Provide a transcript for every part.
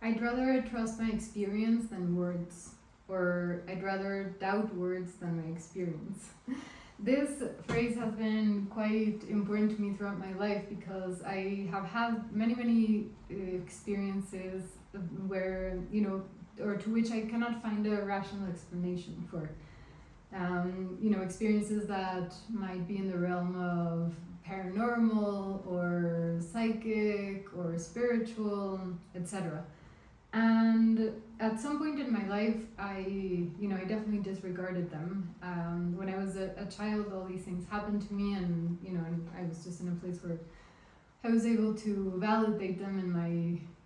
I'd rather trust my experience than words, or I'd rather doubt words than my experience. This phrase has been quite important to me throughout my life because I have had many experiences where, or to which I cannot find a rational explanation for. Experiences that might be in the realm of paranormal or psychic or spiritual, etc. And at some point in my life, I definitely disregarded them. When I was a child, all these things happened to me, and I was just in a place where I was able to validate them, and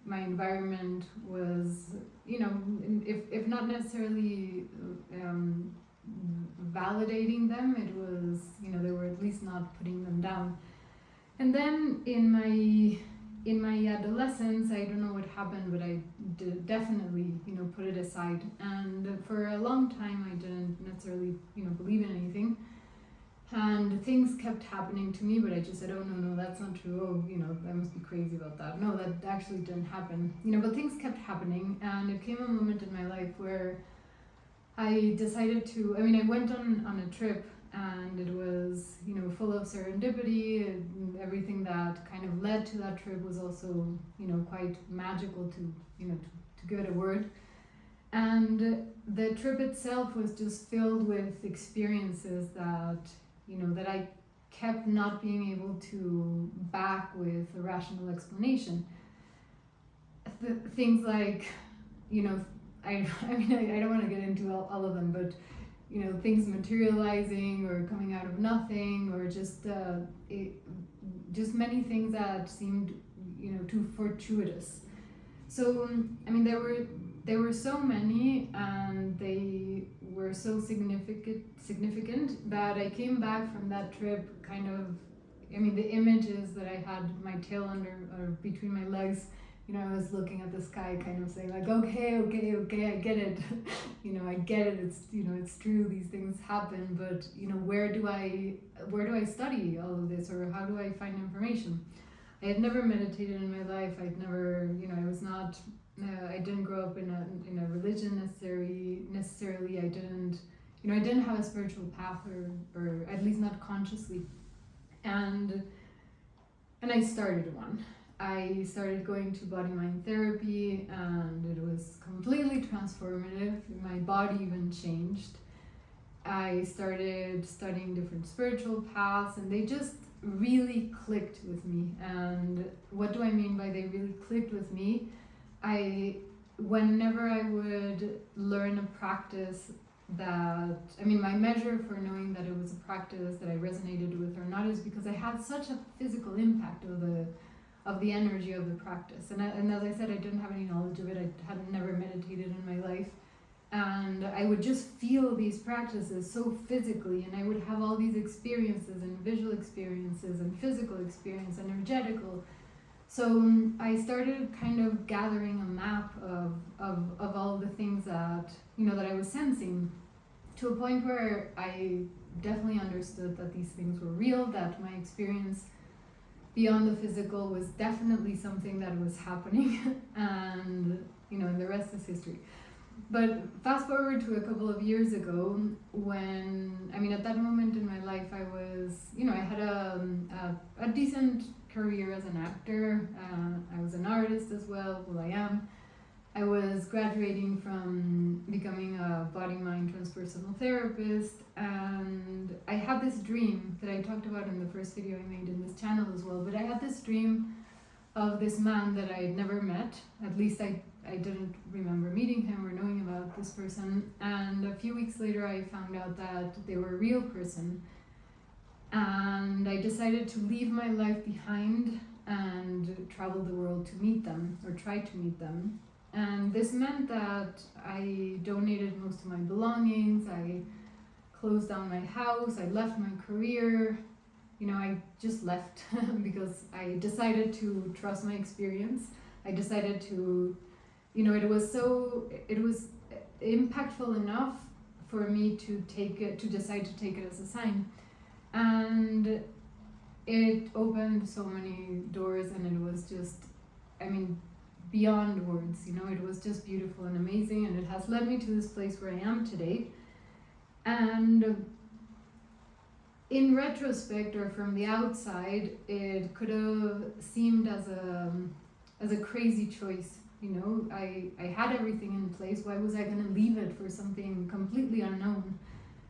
my environment was, if not necessarily validating them, it was, they were at least not putting them down. And then in my adolescence, I don't know what happened, but I did definitely, put it aside. And for a long time, I didn't necessarily, believe in anything. And things kept happening to me, but I just said, oh, no, that's not true. Oh, I must be crazy about that. No, that actually didn't happen. But things kept happening. And it came a moment in my life where I decided to, I went on a trip, and it was, full of serendipity, and everything that kind of led to that trip was also, quite magical, to give it a word. And the trip itself was just filled with experiences that, that I kept not being able to back with a rational explanation. Things like, I don't want to get into all of them, but things materializing or coming out of nothing, or just many things that seemed too fortuitous. So there were so many, and they were so significant that I came back from that trip kind of, the images that I had my tail under or between my legs. I was looking at the sky, kind of saying like, okay, I get it. I get it. It's it's true. These things happen, but where do I study all of this, or how do I find information? I had never meditated in my life. I'd never, I was not. I didn't grow up in a religion necessarily. I didn't have a spiritual path, or at least not consciously, and I started one. I started going to body mind therapy, and it was completely transformative. My body even changed. I started studying different spiritual paths, and they just really clicked with me. And what do I mean by they really clicked with me? Whenever I would learn a practice that, my measure for knowing that it was a practice that I resonated with or not is because I had such a physical impact of the energy of the practice. And as I said, I didn't have any knowledge of it. I had never meditated in my life. And I would just feel these practices so physically, and I would have all these experiences, and visual experiences, and physical experience, energetical. So I started kind of gathering a map of all the things that, that I was sensing, to a point where I definitely understood that these things were real, that my experience beyond the physical was definitely something that was happening, and and the rest is history. But fast forward to a couple of years ago, when at that moment in my life, I was I had a decent career as an actor. I was an artist as well. I am. I was graduating from becoming a body-mind transpersonal therapist, and I had this dream that I talked about in the first video I made in this channel as well. But I had this dream of this man that I had never met. At least I didn't remember meeting him or knowing about this person. And a few weeks later, I found out that they were a real person. And I decided to leave my life behind and travel the world to meet them, or try to meet them. And this meant that I donated most of my belongings. I closed down my house. I left my career. I just left because I decided to trust my experience. I decided to, it was impactful enough for me to decide to take it as a sign. And it opened so many doors, and it was just, beyond words. You know, it was just beautiful and amazing, and it has led me to this place where I am today. And in retrospect, or from the outside, it could have seemed as a crazy choice. You know, I had everything in place. Why was I going to leave it for something completely unknown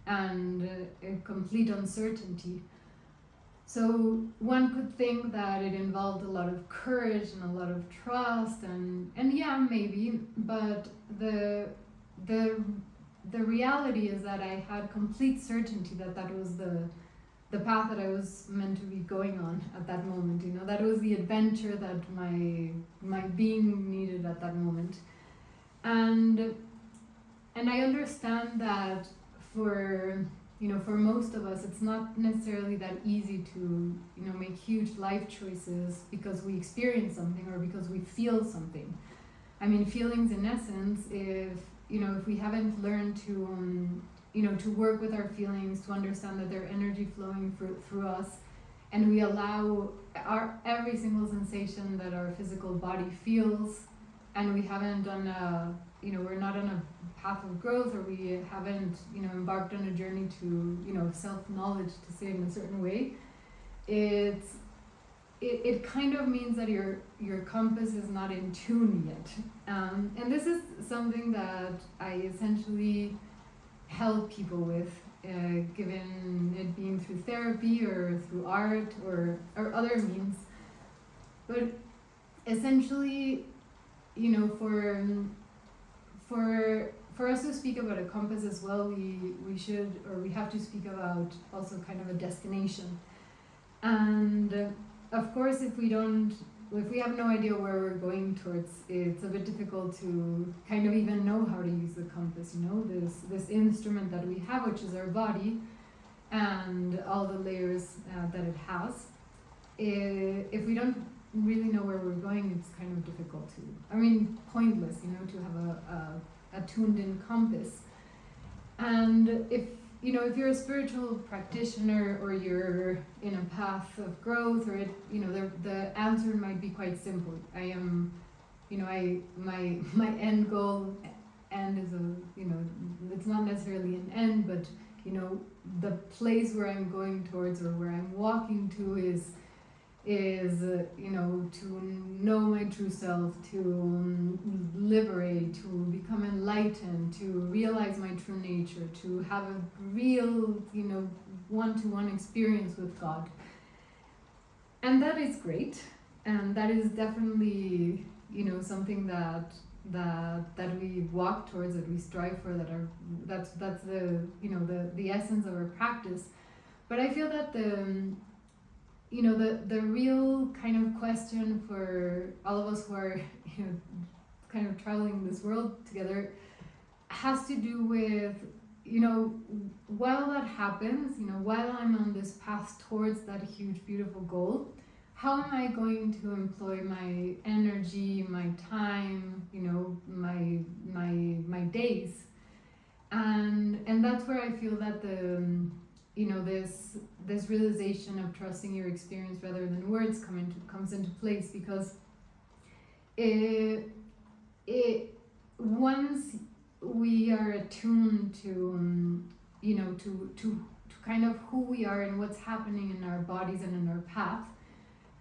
and a complete uncertainty? So one could think that it involved a lot of courage and a lot of trust, and yeah, maybe, but the reality is that I had complete certainty that that was the path that I was meant to be going on at that moment. You know, that was the adventure that my being needed at that moment. And I understand that for most of us, it's not necessarily that easy to, make huge life choices because we experience something or because we feel something. I mean, feelings in essence, if we haven't learned to work with our feelings, to understand that they're energy flowing through us, and we allow every single sensation that our physical body feels, and we haven't done we're not on a path of growth, or we haven't, embarked on a journey to, self-knowledge, to say it in a certain way, it kind of means that your compass is not in tune yet. And this is something that I essentially help people with, given it being through therapy or through art or other means. But essentially, for us to speak about a compass as well, we have to speak about also kind of a destination. And of course, if we have no idea where we're going towards, it's a bit difficult to kind of even know how to use the compass. This instrument that we have, which is our body, and all the layers that it has. If we don't really know where we're going, it's kind of difficult pointless, to have a tuned-in compass. And if you're a spiritual practitioner, or you're in a path of growth, or the answer might be quite simple. I am, my end goal, is it's not necessarily an end, but the place where I'm going towards, or where I'm walking to, is to know my true self, to liberate, to become enlightened, to realize my true nature, to have a real, one-to-one experience with God. And that is great, and that is definitely, something that we walk towards, that we strive for, that's the essence of our practice. But I feel that the real kind of question for all of us who are, kind of traveling this world together, has to do with, while that happens, while I'm on this path towards that huge, beautiful goal, how am I going to employ my energy, my time, my days? And that's where I feel that this realization of trusting your experience rather than words comes into place, because once we are attuned to to kind of who we are and what's happening in our bodies and in our path,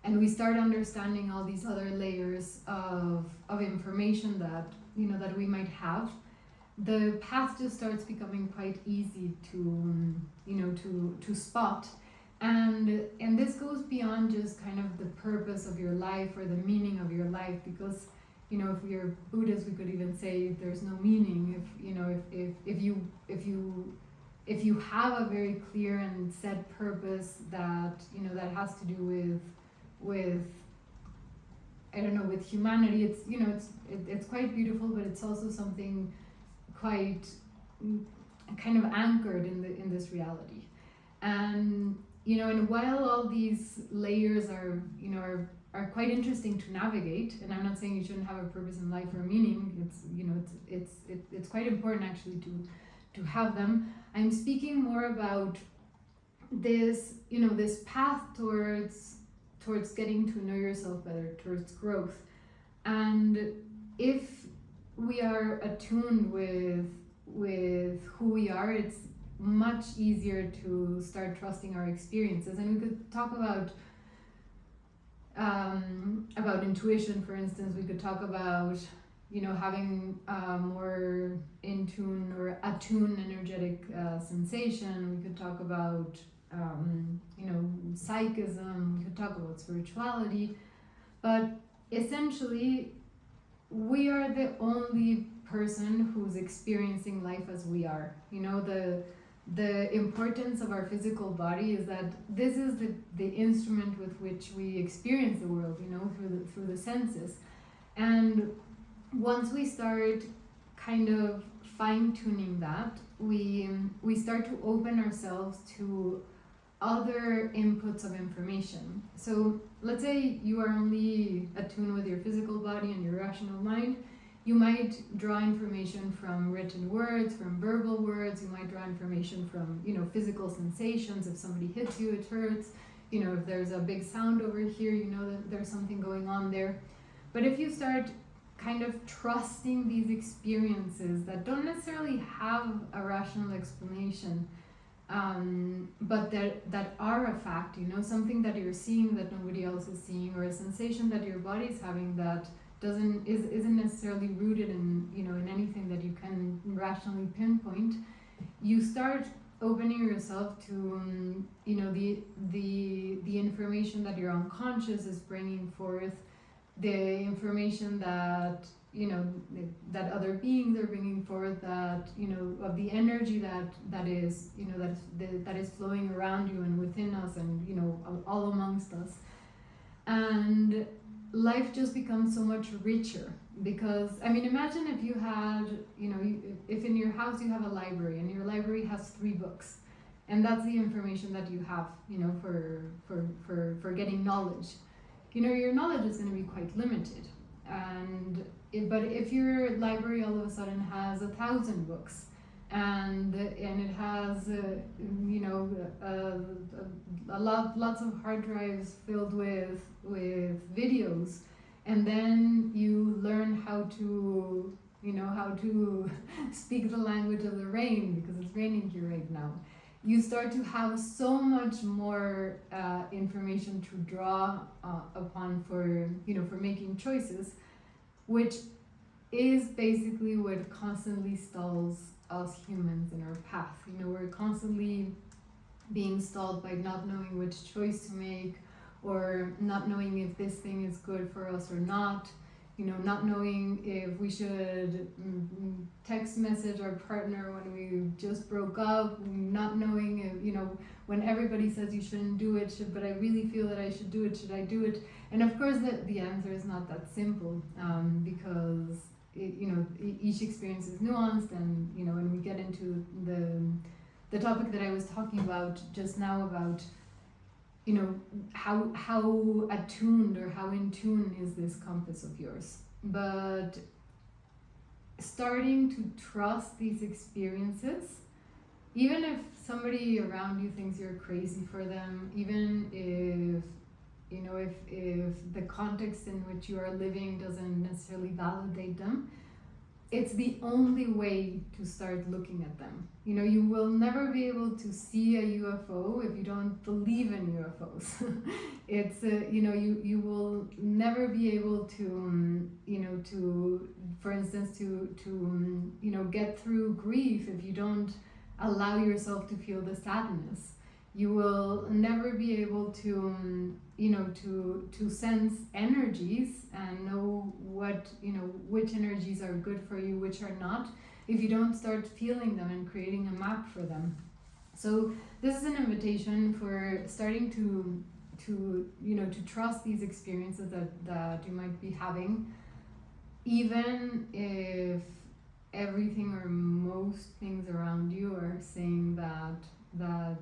and we start understanding all these other layers of information that that we might have, the path just starts becoming quite easy to to spot. And this goes beyond just kind of the purpose of your life or the meaning of your life, because if we are Buddhists, we could even say there's no meaning. If you have a very clear and set purpose that that has to do with with humanity, it's quite beautiful, but it's also something quite kind of anchored in this reality. And and while all these layers are are quite interesting to navigate, and I'm not saying you shouldn't have a purpose in life or meaning, it's quite important actually to have them. I'm speaking more about this this path towards getting to know yourself better, towards growth. And if we are attuned with who we are, it's much easier to start trusting our experiences. And we could talk about intuition, for instance. We could talk about, you know, having more in tune or attuned energetic sensation. We could talk about, you know, psychism. We could talk about spirituality. But essentially, we are the only person who's experiencing life as we are. You know, the importance of our physical body is that this is the instrument with which we experience the world, you know, through the senses. And once we start kind of fine-tuning that, we start to open ourselves to other inputs of information. So let's say you are only attuned with your physical body and your rational mind. You might draw information from written words, from verbal words. You might draw information from, you know, physical sensations. If somebody hits you, it hurts. You know, if there's a big sound over here, you know that there's something going on there. But if you start kind of trusting these experiences that don't necessarily have a rational explanation, but that are a fact, you know, something that you're seeing that nobody else is seeing, or a sensation that your body's having that isn't necessarily rooted in, you know, in anything that you can rationally pinpoint, you start opening yourself to, you know, the information that your unconscious is bringing forth, the information that, you know, that other beings are bringing forth, that, you know, of the energy that is, you know, that is flowing around you and within us, and, you know, all amongst us. And life just becomes so much richer, because, I mean, imagine if you had, you know, if in your house you have a library, and your library has 3 books, and that's the information that you have, you know, for getting knowledge. You know, your knowledge is going to be quite limited. But if your library all of a sudden has 1,000 books, and it has you know, lots of hard drives filled with videos, and then you learn how to, you know, how to speak the language of the rain, because it's raining here right now. You start to have so much more information to draw upon for, you know, for making choices, which is basically what constantly stalls us humans in our path. You know, we're constantly being stalled by not knowing which choice to make, or not knowing if this thing is good for us or not. You know, not knowing if we should text message our partner when we just broke up, not knowing if, you know, when everybody says you shouldn't do it, but I really feel that I should do it, should I do it? And of course the answer is not that simple, because you know, each experience is nuanced, and, you know, when we get into the topic that I was talking about just now, about, you know, how attuned or how in tune is this compass of yours. But starting to trust these experiences, even if somebody around you thinks you're crazy for them, even if, you know, if the context in which you are living doesn't necessarily validate them, it's the only way to start looking at them. You know, you will never be able to see a UFO if you don't believe in UFOs. It's, you know, you will never be able to, you know, to, for instance, to you know, get through grief if you don't allow yourself to feel the sadness. You will never be able to, you know, to sense energies and know what, you know, which energies are good for you, which are not, if you don't start feeling them and creating a map for them. So this is an invitation for starting to you know, to trust these experiences that you might be having, even if everything or most things around you are saying that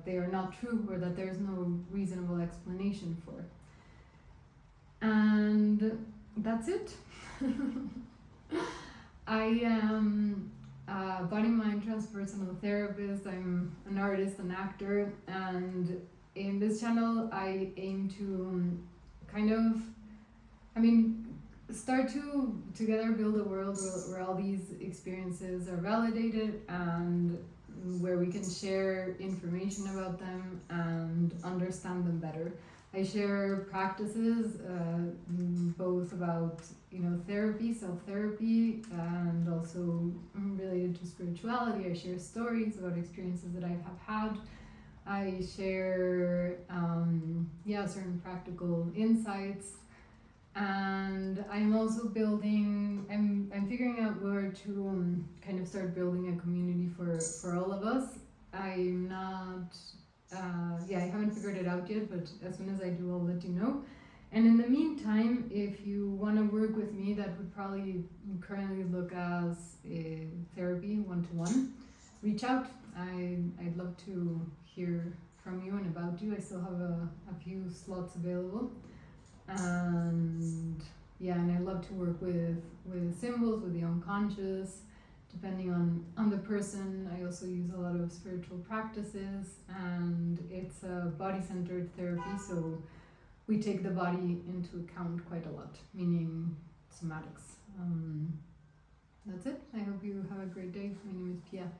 they are not true, or that there's no reasonable explanation for. And that's it. I am a body-mind transpersonal therapist. I'm an artist, an actor, and in this channel I aim to kind of, I mean, start to together build a world where all these experiences are validated and where we can share information about them and understand them better. I share practices both about therapy, self-therapy, and also related to spirituality. I share stories about experiences that I have had. I share certain practical insights, and I'm also building. I'm figuring out where to kind of start building a community for all of us. I'm not. I haven't figured it out yet, but as soon as I do, I'll let you know. And in the meantime, if you want to work with me, that would probably currently look as a therapy one-to-one. Reach out. I'd love to hear from you and about you. I still have a few slots available. And I love to work with symbols, with the unconscious, depending on the person. I also use a lot of spiritual practices, and it's a body-centered therapy, so we take the body into account quite a lot, meaning somatics. That's it. I hope you have a great day. My name is Pia.